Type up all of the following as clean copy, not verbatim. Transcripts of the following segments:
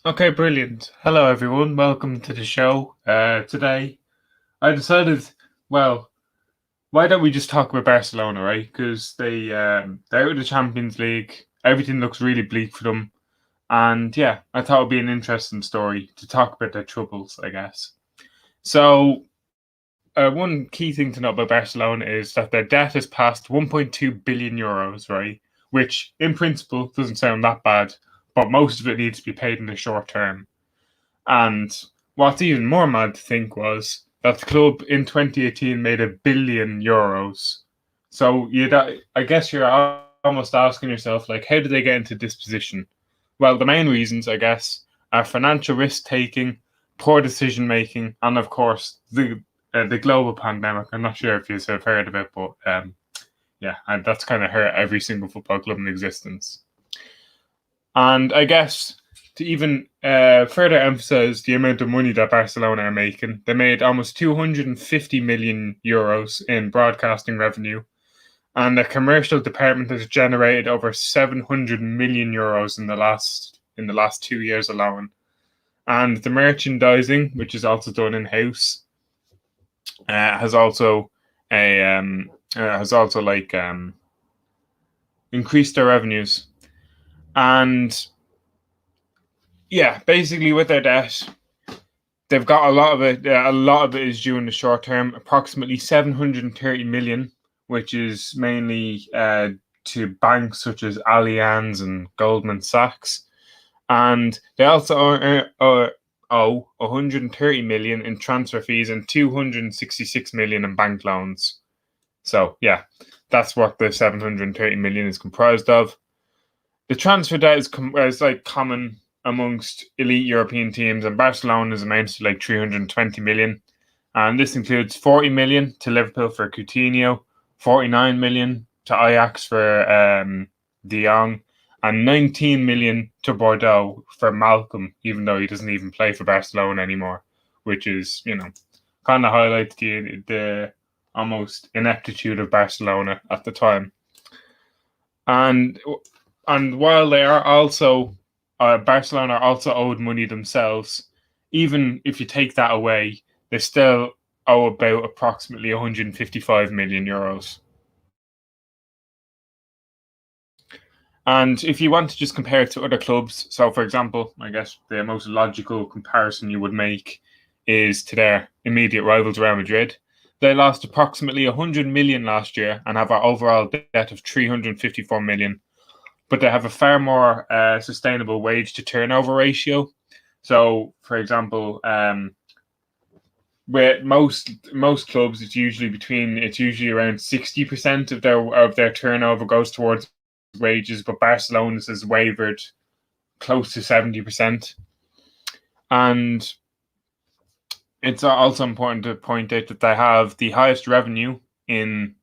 Okay, brilliant. Hello, everyone. Welcome to the show. Today, I decided, well, why don't we just talk about Barcelona, right? Because they're out of the Champions League. Everything looks really bleak for them, and yeah, I thought it'd be an interesting story to talk about their troubles, I guess. So, one key thing to know about Barcelona is that their debt has passed 1.2 billion euros, right? Which, in principle, doesn't sound that bad, but most of it needs to be paid in the short term. And what's even more mad to think was that the club in 2018 made €1 billion. So I guess you're almost asking yourself, like, how did they get into this position? Well, the main reasons, I guess, are financial risk taking, poor decision making, and of course the global pandemic. I'm not sure if you have heard of it, but yeah, and that's kind of hurt every single football club in existence. And I guess to even further emphasize the amount of money that Barcelona are making, they made almost 250 million euros in broadcasting revenue, and the commercial department has generated over 700 million euros in the last 2 years alone. And the merchandising, which is also done in house, has also a has also increased their revenues. And yeah, basically with their debt, they've got a lot of it. A lot of it is due in the short term. Approximately 730 million, which is mainly to banks such as Allianz and Goldman Sachs, and they also owe 130 million in transfer fees and 266 million in bank loans. So yeah, that's what the 730 million is comprised of. The transfer debt is like common amongst elite European teams, and Barcelona's amounts to like 320 million. And this includes 40 million to Liverpool for Coutinho, 49 million to Ajax for De Jong, and 19 million to Bordeaux for Malcolm, even though he doesn't even play for Barcelona anymore, which is, kind of highlights the almost ineptitude of Barcelona at the time. And while they are also Barcelona are also owed money themselves, even if you take that away, they still owe about approximately 155 million euros. And if you want to just compare it to other clubs, so for example, I guess the most logical comparison you would make is to their immediate rivals, Real Madrid. They lost approximately 100 million last year and have an overall debt of 354 million, but they have a far more sustainable wage to turnover ratio. So, for example, with most clubs, it's usually around 60% of their turnover goes towards wages, but Barcelona's has wavered close to 70%. And it's also important to point out that they have the highest revenue in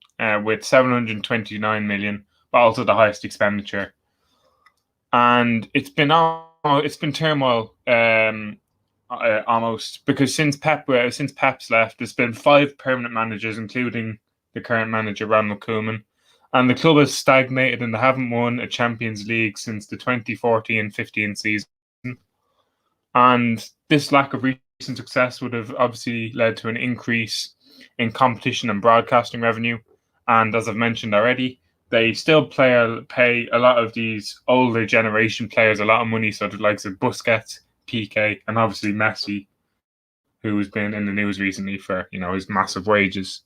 with 729 million, but also the highest expenditure. And it's been turmoil almost because since Pep's left, there's been 5 permanent managers, including the current manager Ronald Koeman, and the club has stagnated and they haven't won a Champions League since the 2014-15 season. And this lack of recent success would have obviously led to an increase in competition and broadcasting revenue. And as I've mentioned already, they still pay a lot of these older generation players a lot of money, so the likes of Busquets, PK, and obviously Messi, who has been in the news recently for his massive wages.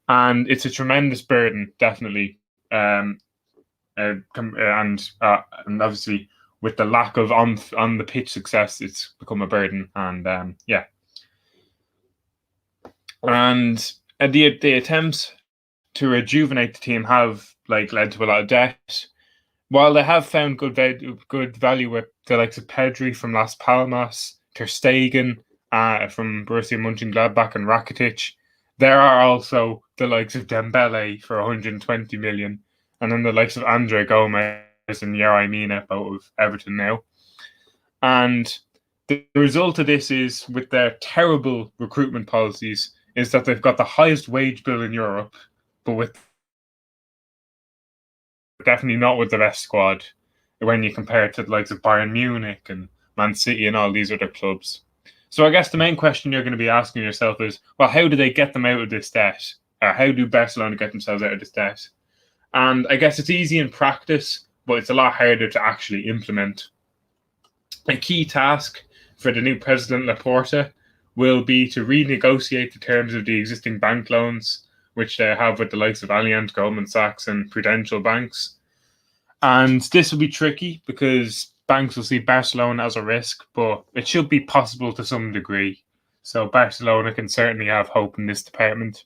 And it's a tremendous burden, definitely. And obviously with the lack of on the pitch success, it's become a burden. And yeah, and the attempts to rejuvenate the team have led to a lot of debt. While they have found good value with the likes of Pedri from Las Palmas, Ter Stegen from Borussia Mönchengladbach, and Rakitic, there are also the likes of Dembele for 120 million, and then the likes of Andre Gomez and Yerry Mina, both of Everton now. And the result of this is, with their terrible recruitment policies, is that they've got the highest wage bill in Europe, but with definitely not with the best squad when you compare it to the likes of Bayern Munich and Man City, and all these other clubs. So I guess the main question you're going to be asking yourself is, well, how do they get them out of this debt? How do Barcelona get themselves out of this debt? And I guess it's easy in practice, but it's a lot harder to actually implement. A key task for the new president Laporta will be to renegotiate the terms of the existing bank loans, which they have with the likes of Allianz, Goldman Sachs, and Prudential banks. And this will be tricky because banks will see Barcelona as a risk, but it should be possible to some degree. So Barcelona can certainly have hope in this department.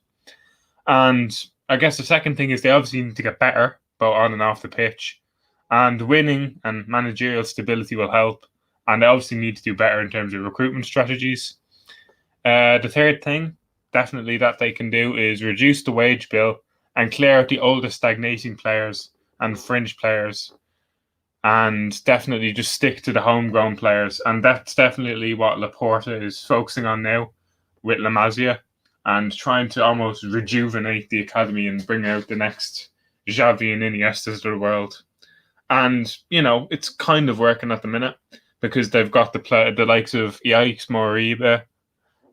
And I guess the second thing is they obviously need to get better, both on and off the pitch. And winning and managerial stability will help. And they obviously need to do better in terms of recruitment strategies. The third thing, definitely, that they can do is reduce the wage bill and clear out the older stagnating players and fringe players, and definitely just stick to the homegrown players. And that's definitely what Laporta is focusing on now with La Masia, and trying to almost rejuvenate the academy and bring out the next Xavi and Iniestas of the world. And, you know, it's kind of working at the minute because they've got the likes of Yikes Moriba,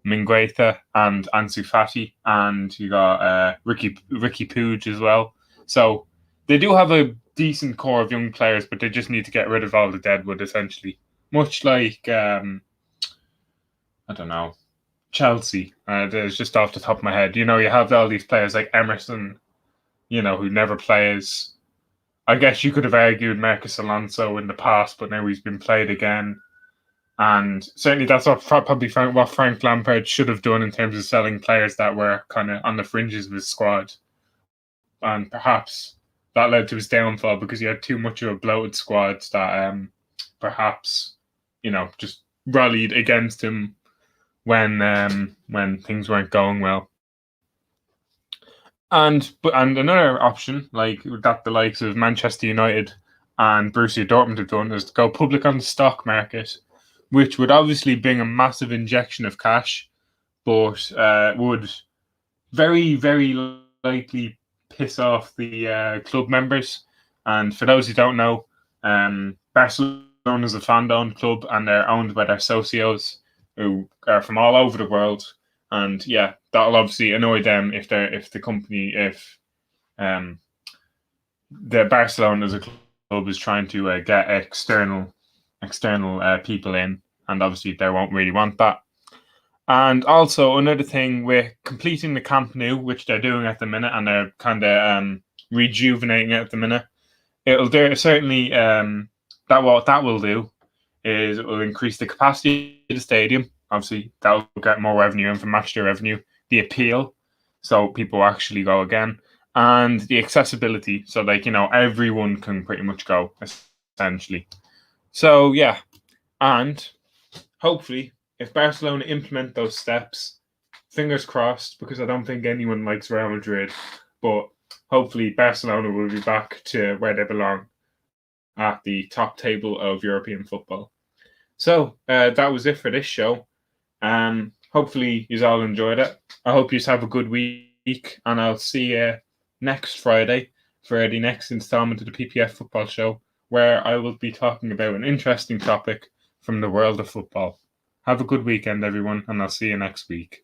Mingueza, and Ansu Fati, and you got Ricky Puig as well. So they do have a decent core of young players, but they just need to get rid of all the deadwood, essentially. Much like, I don't know, Chelsea. There's just off the top of my head. You know, you have all these players like Emerson, you know, who never plays. I guess you could have argued Marcus Alonso in the past, but now he's been played again. And certainly that's probably what Frank Lampard should have done in terms of selling players that were kind of on the fringes of his squad. And perhaps that led to his downfall because he had too much of a bloated squad that perhaps, you know, just rallied against him when things weren't going well. And another option, like that the likes of Manchester United and Borussia Dortmund have done, is to go public on the stock market, which would obviously bring a massive injection of cash, but would very, very likely piss off the club members. And for those who don't know, Barcelona is a fan-owned club, and they're owned by their socios, who are from all over the world. And yeah, that'll obviously annoy them if the Barcelona as a club is trying to get external people in, and obviously they won't really want that. And also another thing with completing the Camp Nou, which they're doing at the minute, and they're kind of rejuvenating it at the minute. It'll do certainly. What that will do is it will increase the capacity of the stadium. Obviously, that will get more revenue in from matchday revenue. The appeal, so people actually go again, and the accessibility, so like, you know, everyone can pretty much go essentially. So yeah, and hopefully, if Barcelona implement those steps, fingers crossed, because I don't think anyone likes Real Madrid, but hopefully Barcelona will be back to where they belong, at the top table of European football. So that was it for this show. Hopefully you all enjoyed it. I hope you have a good week, and I'll see you next Friday for the next installment of the PPF Football Show, where I will be talking about an interesting topic from the world of football. Have a good weekend, everyone, and I'll see you next week.